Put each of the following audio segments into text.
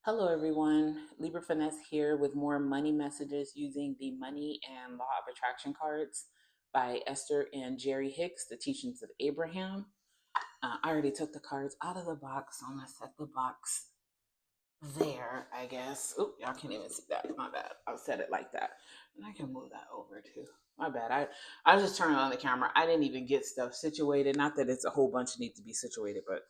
Hello, everyone. Libra Finesse here with more money messages using the Money and Law of Attraction cards by Esther and Jerry Hicks, The Teachings of Abraham. I already took the cards out of the box, so I'm going to set the box there, I guess. Oh, y'all can't even see that. My bad. I'll set it like that. And I can move that over too. My bad. I just turned on the camera. I didn't even get stuff situated. Not that it's a whole bunch needs to be situated, but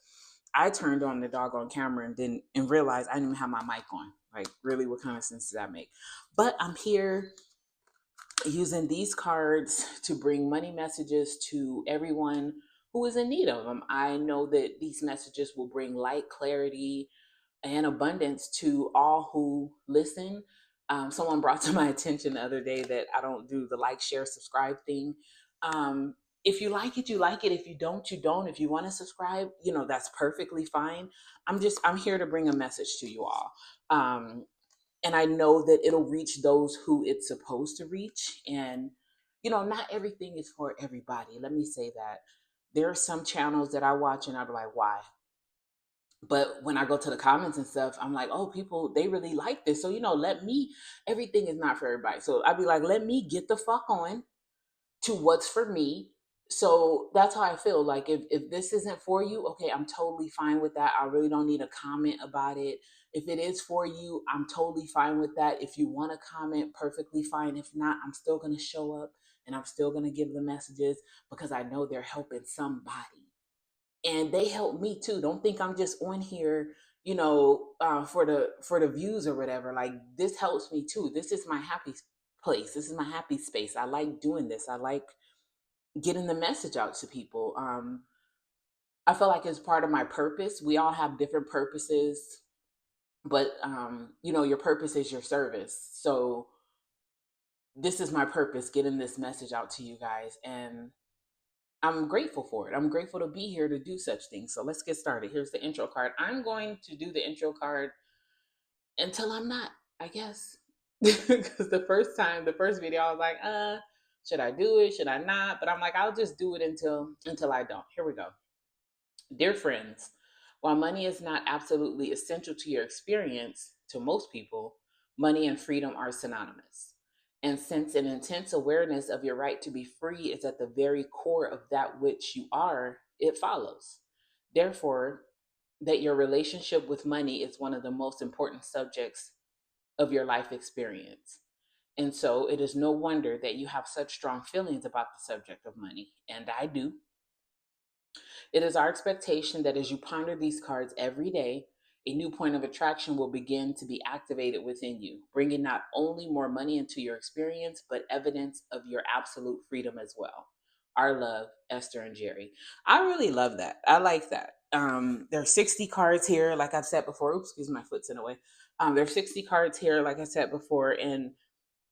I turned on the doggone camera and realized I didn't even have my mic on. Like, really, what kind of sense does that make? But I'm here using these cards to bring money messages to everyone who is in need of them. I know that these messages will bring light, clarity, and abundance to all who listen. Someone brought to my attention the other day that I don't do the like, share, subscribe thing. Um, if you like it, you like it. If you don't, you don't. If you want to subscribe, that's perfectly fine. I'm here to bring a message to you all. And I know that it'll reach those who it's supposed to reach. And, not everything is for everybody. Let me say that. There are some channels that I watch and I'm like, why? But when I go to the comments and stuff, I'm like, oh, people, they really like this. So, everything is not for everybody. So I'd be like, let me get the fuck on to what's for me. So that's how I feel. Like if this isn't for you, okay, I'm totally fine with that. I really don't need a comment about it. If it is for you, I'm totally fine with that. If you want to comment, perfectly fine. If not, I'm still going to show up and I'm still going to give the messages because I know they're helping somebody. And they help me too. Don't think I'm just on here, for the views or whatever. Like, this helps me too. This is my happy place. This is my happy space. I like doing this. I like getting the message out to people. I feel like it's part of my purpose. We all have different purposes, but your purpose is your service. So this is my purpose, getting this message out to you guys, and I'm grateful for it. I'm grateful to be here to do such things. So let's get started. Here's the intro card. I'm going to do the intro card until I'm not, I guess. Because the first video, I was like, should I do it? Should I not? But I'm like, I'll just do it until I don't. Here we go. Dear friends, while money is not absolutely essential to your experience, to most people, money and freedom are synonymous. And since an intense awareness of your right to be free is at the very core of that which you are, it follows. Therefore, that your relationship with money is one of the most important subjects of your life experience. And so it is no wonder that you have such strong feelings about the subject of money. And I do. It is our expectation that as you ponder these cards every day, a new point of attraction will begin to be activated within you, bringing not only more money into your experience, but evidence of your absolute freedom as well. Our love, Esther and Jerry. I really love that. I like that. There are 60 cards here, like I've said before. Oops, excuse me, my foot's in the way. There are 60 cards here, like I said before. And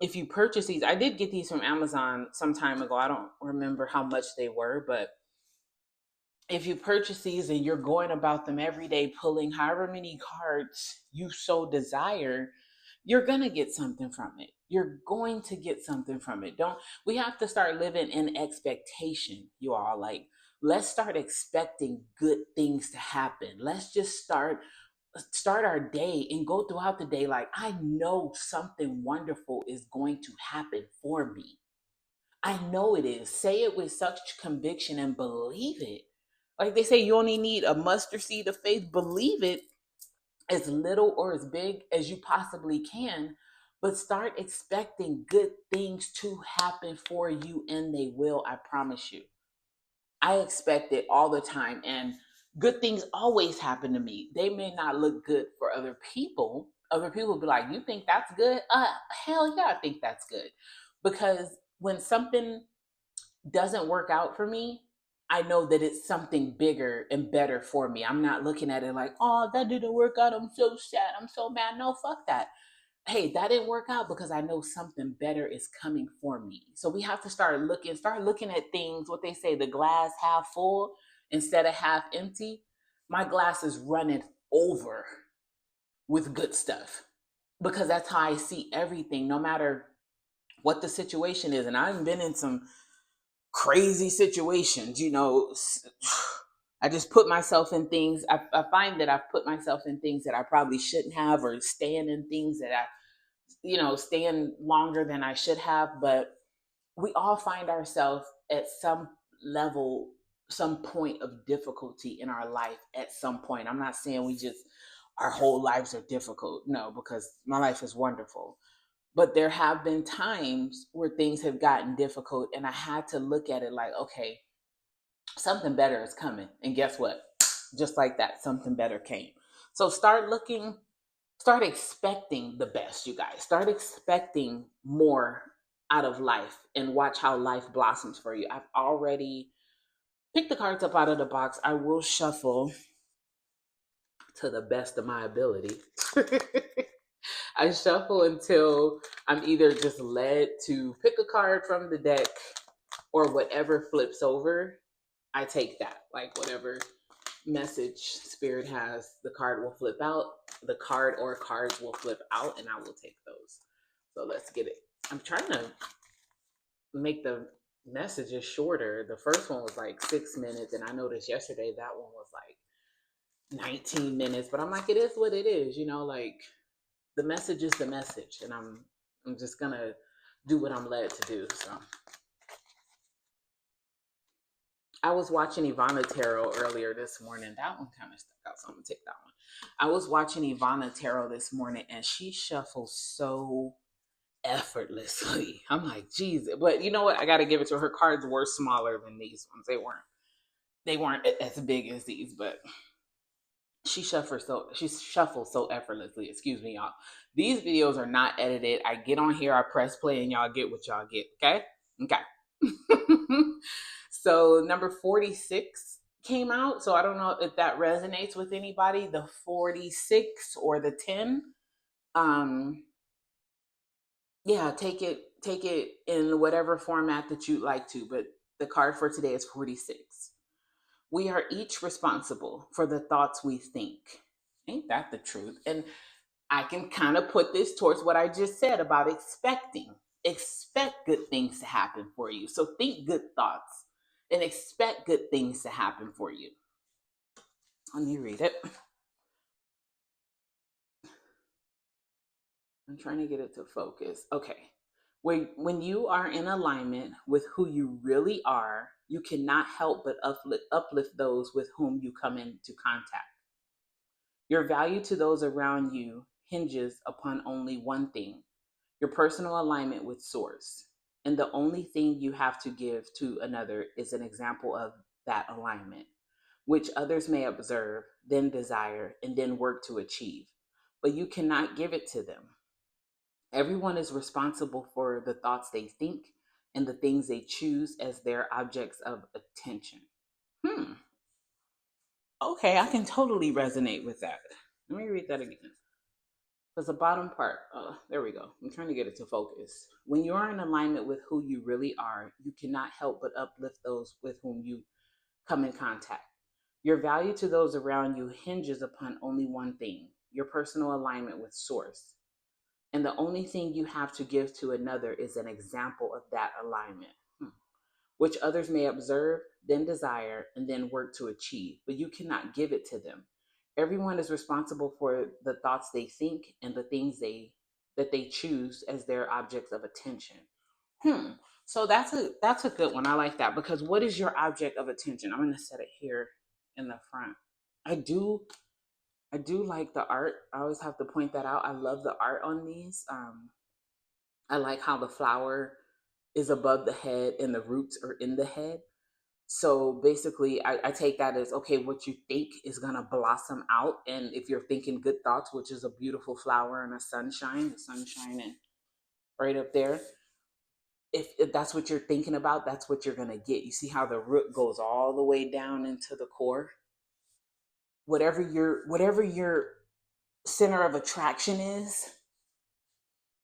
if you purchase these, I did get these from Amazon some time ago. I don't remember how much they were, but if you purchase these and you're going about them every day, pulling however many cards you so desire, you're going to get something from it. You're going to get something from it. Don't We have to start living in expectation, you all. Like, let's start expecting good things to happen. Let's just start our day and go throughout the day like, I know something wonderful is going to happen for me. I know it is. Say it with such conviction and believe it. Like they say, you only need a mustard seed of faith. Believe it as little or as big as you possibly can, but start expecting good things to happen for you, and they will. I promise you. I expect it all the time, and good things always happen to me. They may not look good for other people. Other people will be like, "You think that's good? Hell yeah, I think that's good." Because when something doesn't work out for me, I know that it's something bigger and better for me. I'm not looking at it like, oh, that didn't work out. I'm so sad. I'm so mad. No, fuck that. Hey, that didn't work out because I know something better is coming for me. So we have to start looking at things, what they say, the glass half full instead of half empty. My glass is running over with good stuff because that's how I see everything, no matter what the situation is. And I've been in some crazy situations, I just put myself in things. I find that I've put myself in things that I probably shouldn't have, or staying in things that staying longer than I should have. But we all find ourselves at some level, some point of difficulty in our life at some point. I'm not saying our whole lives are difficult. No, because my life is wonderful. But there have been times where things have gotten difficult, and I had to look at it like, okay, something better is coming. And guess what? Just like that, something better came. So start expecting the best, you guys. Start expecting more out of life and watch how life blossoms for you. I've already picked the cards up out of the box. I will shuffle to the best of my ability. I shuffle until I'm either just led to pick a card from the deck, or whatever flips over, I take that. Like whatever message spirit has, the card will flip out. The card or cards will flip out, and I will take those. So let's get it. I'm trying to make the messages shorter. The first one was like 6 minutes, and I noticed yesterday that one was like 19 minutes. But I'm like, it is what it is, like the message is the message, and I'm just gonna do what I'm led to do. So I was watching Ivana Tarot earlier this morning. That one kind of stuck out, so I'm gonna take that one. I was watching Ivana Tarot this morning, and she shuffles so effortlessly. I'm like, geez. But you know what? I got to give it to her. Her cards were smaller than these ones. They weren't as big as these, but she shuffles so effortlessly. Excuse me, y'all. These videos are not edited. I get on here, I press play, and y'all get what y'all get. Okay. So number 46 came out. So I don't know if that resonates with anybody. The 46 or the 10. Um, yeah, take it in whatever format that you'd like to, but the card for today is 46. We are each responsible for the thoughts we think. Ain't that the truth? And I can kind of put this towards what I just said about expecting. Expect good things to happen for you. So think good thoughts and expect good things to happen for you. Let me read it. I'm trying to get it to focus. Okay. When you are in alignment with who you really are, you cannot help but uplift those with whom you come into contact. Your value to those around you hinges upon only one thing: your personal alignment with Source. And the only thing you have to give to another is an example of that alignment, which others may observe, then desire, and then work to achieve. But you cannot give it to them. Everyone is responsible for the thoughts they think and the things they choose as their objects of attention. Hmm. Okay, I can totally resonate with that. Let me read that again. Because the bottom part, there we go. I'm trying to get it to focus. When you are in alignment with who you really are, you cannot help but uplift those with whom you come in contact. Your value to those around you hinges upon only one thing: your personal alignment with Source. And the only thing you have to give to another is an example of that alignment, which others may observe, then desire, and then work to achieve. But you cannot give it to them. Everyone is responsible for the thoughts they think and the things that they choose as their objects of attention. Hmm. So that's a good one. I like that, because what is your object of attention? I'm gonna set it here in the front. I do I do like the art. I always have to point that out. I love the art on these. I like how the flower is above the head and the roots are in the head. So basically, I take that as, okay, what you think is going to blossom out. And if you're thinking good thoughts, which is a beautiful flower and a sunshine, the sunshine and right up there, if that's what you're thinking about, that's what you're going to get. You see how the root goes all the way down into the core? Whatever your center of attraction is,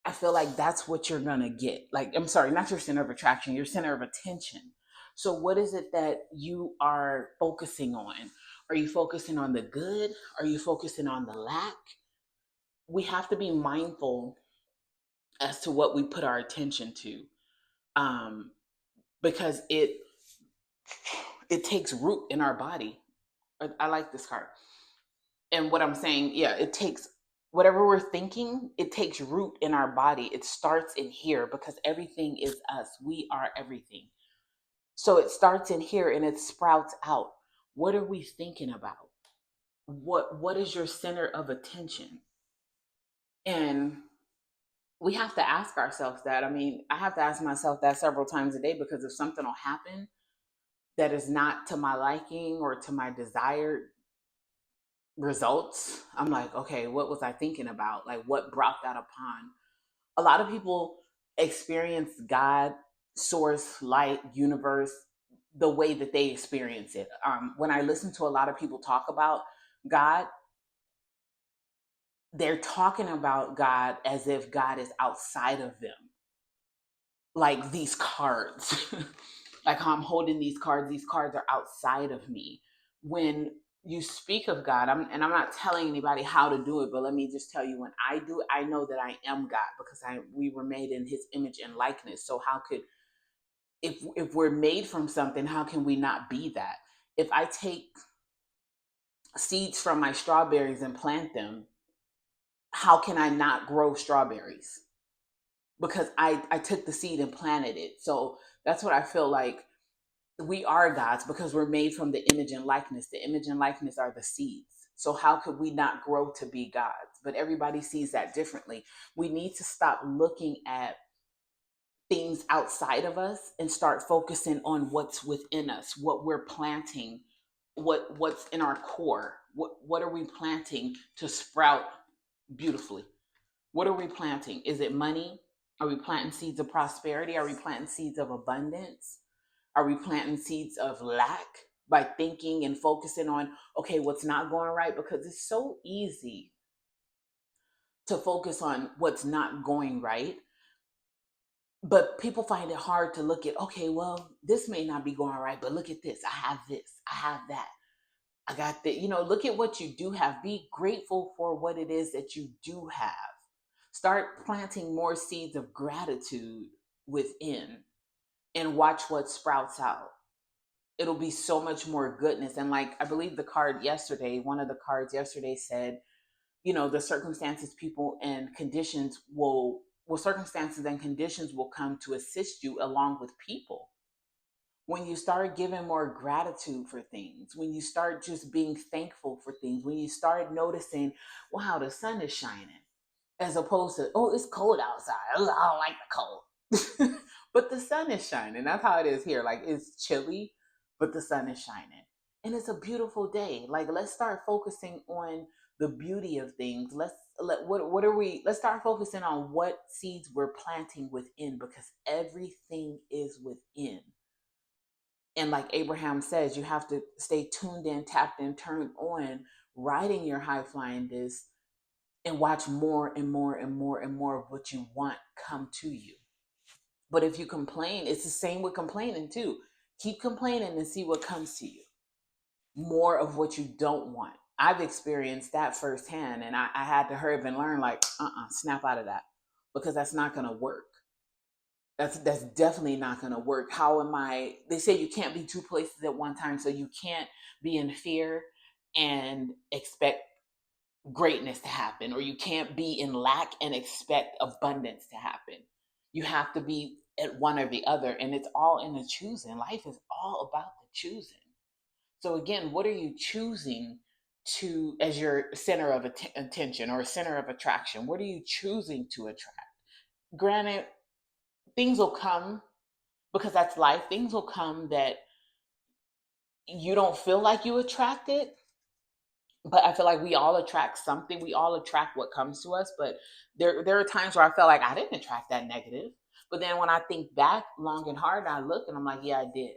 I feel like that's what you're gonna get. Like, I'm sorry, not your center of attraction, your center of attention. So, what is it that you are focusing on? Are you focusing on the good? Are you focusing on the lack? We have to be mindful as to what we put our attention to, um, because it takes root in our body. I like this card. And what I'm saying, yeah, it takes whatever we're thinking, it takes root in our body. It starts in here because everything is us. We are everything. So it starts in here and it sprouts out. What are we thinking about? What is your center of attention? And we have to ask ourselves that. I mean, I have to ask myself that several times a day, because if something will happen that is not to my liking or to my desired results, I'm like, okay, what was I thinking about? Like, what brought that upon? A lot of people experience God, source, light, universe, the way that they experience it. When I listen to a lot of people talk about God, they're talking about God as if God is outside of them, like these cards. Like how I'm holding these cards are outside of me. When you speak of God, and I'm not telling anybody how to do it, but let me just tell you, when I do it, I know that I am God, because we were made in his image and likeness. So how could, if we're made from something, how can we not be that? If I take seeds from my strawberries and plant them, how can I not grow strawberries? Because I took the seed and planted it. So that's what I feel like. We are God's because we're made from the image and likeness. The image and likeness are the seeds. So how could we not grow to be God's? But everybody sees that differently. We need to stop looking at things outside of us and start focusing on what's within us, what we're planting, what's in our core. What are we planting to sprout beautifully? What are we planting? Is it money? Are we planting seeds of prosperity? Are we planting seeds of abundance? Are we planting seeds of lack by thinking and focusing on, okay, what's not going right? Because it's so easy to focus on what's not going right. But people find it hard to look at, okay, well, this may not be going right, but look at this. I have this. I have that. I got that. Look at what you do have. Be grateful for what it is that you do have. Start planting more seeds of gratitude within and watch what sprouts out. It'll be so much more goodness. And like, I believe the card yesterday, one of the cards yesterday said, the circumstances, people, and conditions circumstances and conditions will come to assist you along with people. When you start giving more gratitude for things, when you start just being thankful for things, when you start noticing, wow, the sun is shining, as opposed to, oh, it's cold outside. I don't like the cold. But the sun is shining. That's how it is here. Like, it's chilly, but the sun is shining. And it's a beautiful day. Like, let's start focusing on the beauty of things. Let's start focusing on what seeds we're planting within, because everything is within. And like Abraham says, you have to stay tuned in, tapped in, turned on, riding your high flying disc, and watch more and more and more and more of what you want come to you. But if you complain, it's the same with complaining too. Keep complaining and see what comes to you. More of what you don't want. I've experienced that firsthand, and I had to hurry up and learn, like, snap out of that, because that's not going to work. That's definitely not going to work. How am I? They say you can't be two places at one time, so you can't be in fear and expect greatness to happen, or you can't be in lack and expect abundance to happen. You have to be at one or the other, and it's all in the choosing. Life is all about the choosing. So again, what are you choosing to as your center of attention or center of attraction? What are you choosing to attract? Granted, things will come, because that's life. Things will come that you don't feel like you attracted, but I feel like we all attract something. We all attract what comes to us. But there are times where I felt like I didn't attract that negative. But then when I think back long and hard, I look and I'm like, yeah, I did.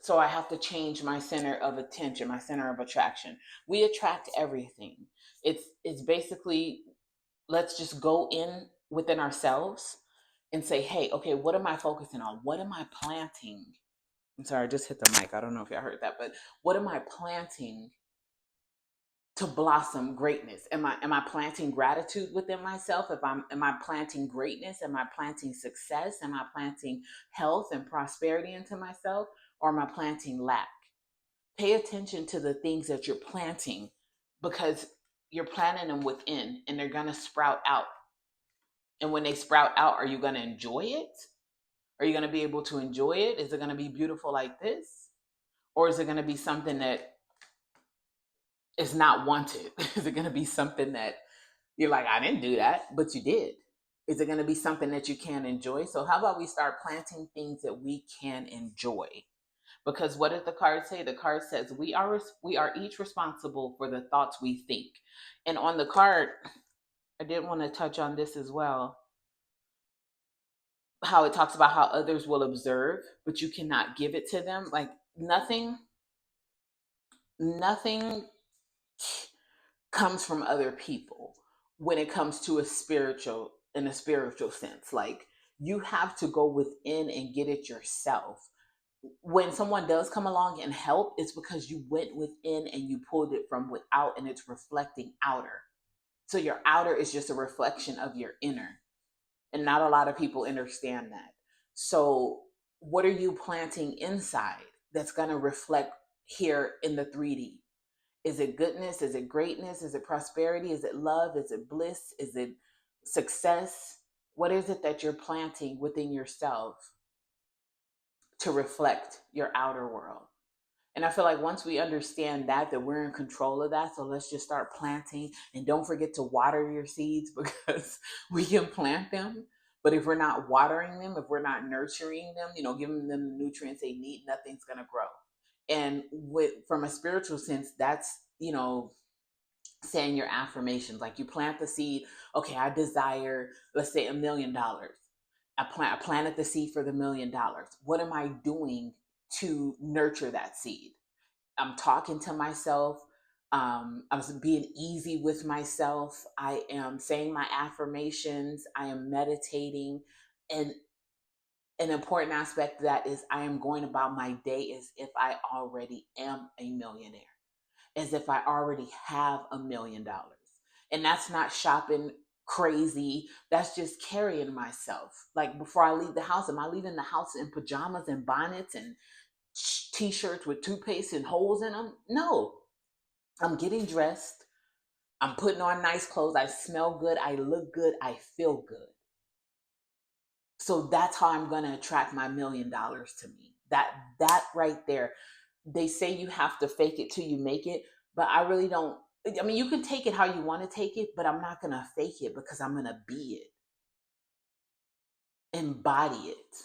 So I have to change my center of attention, my center of attraction. We attract everything. It's basically, let's just go in within ourselves and say, hey, okay, what am I focusing on? What am I planting? I'm sorry, I just hit the mic. I don't know if y'all heard that, but what am I planting to blossom greatness? Am I planting gratitude within myself? If I'm am I planting greatness? Am I planting success? Am I planting health and prosperity into myself? Or am I planting lack? Pay attention to the things that you're planting, because you're planting them within and they're going to sprout out. And when they sprout out, are you going to enjoy it? Are you going to be able to enjoy it? Is it going to be beautiful like this? Or is it going to be something that is not wanted? Is it going to be something that you're like, I didn't do that, but you did? Is it going to be something that you can't enjoy? So, how about we start planting things that we can enjoy? Because what did the card say? The card says we are each responsible for the thoughts we think. And on the card, I did want to touch on this as well. How it talks about how others will observe, but you cannot give it to them. Like nothing comes from other people when it comes to in a spiritual sense. Like, you have to go within and get it yourself. When someone does come along and help, it's because you went within and you pulled it from without, and it's reflecting outer. So your outer is just a reflection of your inner. And not a lot of people understand that. So, what are you planting inside that's going to reflect here in the 3D? Is it goodness? Is it greatness? Is it prosperity? Is it love? Is it bliss? Is it success? What is it that you're planting within yourself to reflect your outer world? And I feel like once we understand that we're in control of that, so let's just start planting. And don't forget to water your seeds, because we can plant them. But if we're not watering them, if we're not nurturing them, giving them the nutrients they need, nothing's going to grow. And from a spiritual sense, that's, saying your affirmations. Like, you plant the seed. Okay, I desire, let's say, $1,000,000. I planted the seed for the $1,000,000. What am I doing to nurture that seed? I'm talking to myself. I'm being easy with myself. I am saying my affirmations. I am meditating. And an important aspect of that is I am going about my day as if I already am a millionaire, as if I already have $1,000,000. And that's not shopping crazy. That's just carrying myself. Like, before I leave the house, am I leaving the house in pajamas and bonnets and t-shirts with toothpaste and holes in them? No. I'm getting dressed. I'm putting on nice clothes. I smell good. I look good. I feel good. So that's how I'm going to attract my $1,000,000 to me. That right there. They say you have to fake it till you make it, but I really don't. I mean, you can take it how you want to take it, but I'm not going to fake it, because I'm going to be it, embody it,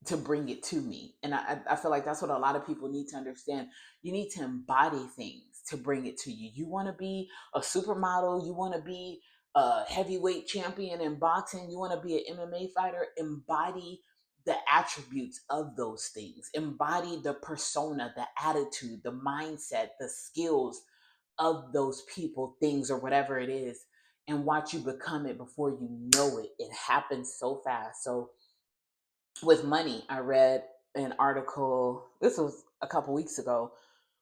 to bring it to me. And I feel like that's what a lot of people need to understand. You need to embody things to bring it to you. You want to be a supermodel, you want to be a heavyweight champion in boxing, you want to be an MMA fighter, embody the attributes of those things. Embody the persona, the attitude, the mindset, the skills of those people, things, or whatever it is, and watch you become it before you know it. It happens so fast. So, with money, I read an article, this was a couple weeks ago,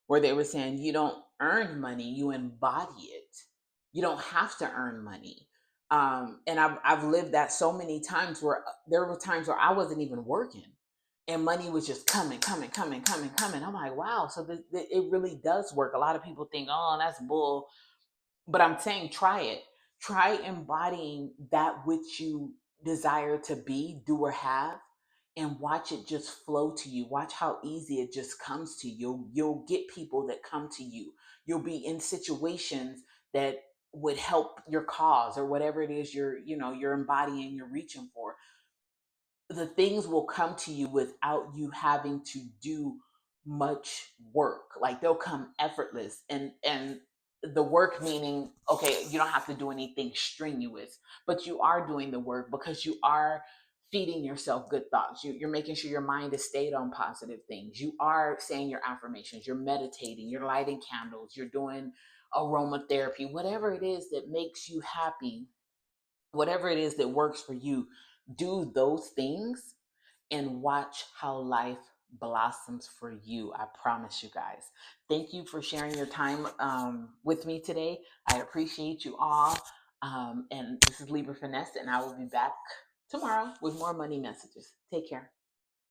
where they were saying you don't earn money, you embody it. You don't have to earn money. And I've lived that so many times, where there were times where I wasn't even working and money was just coming, coming, coming, coming, coming. I'm like, wow, so it really does work. A lot of people think, oh, that's bull. But I'm saying, try it. Try embodying that which you desire to be, do, or have, and watch it just flow to you. Watch how easy it just comes to you. You'll get people that come to you. You'll be in situations that would help your cause, or whatever it is you're embodying, you're reaching for. The things will come to you without you having to do much work. Like, they'll come effortless. And the work meaning, okay, you don't have to do anything strenuous, but you are doing the work, because you are feeding yourself good thoughts. You're making sure your mind is stayed on positive things. You are saying your affirmations, you're meditating, you're lighting candles, you're doing aromatherapy, whatever it is that makes you happy, whatever it is that works for you. Do those things and watch how life blossoms for you. I promise you guys. Thank you for sharing your time with me today. I appreciate you all. And this is Libra Finesse, and I will be back tomorrow with more money messages. Take care.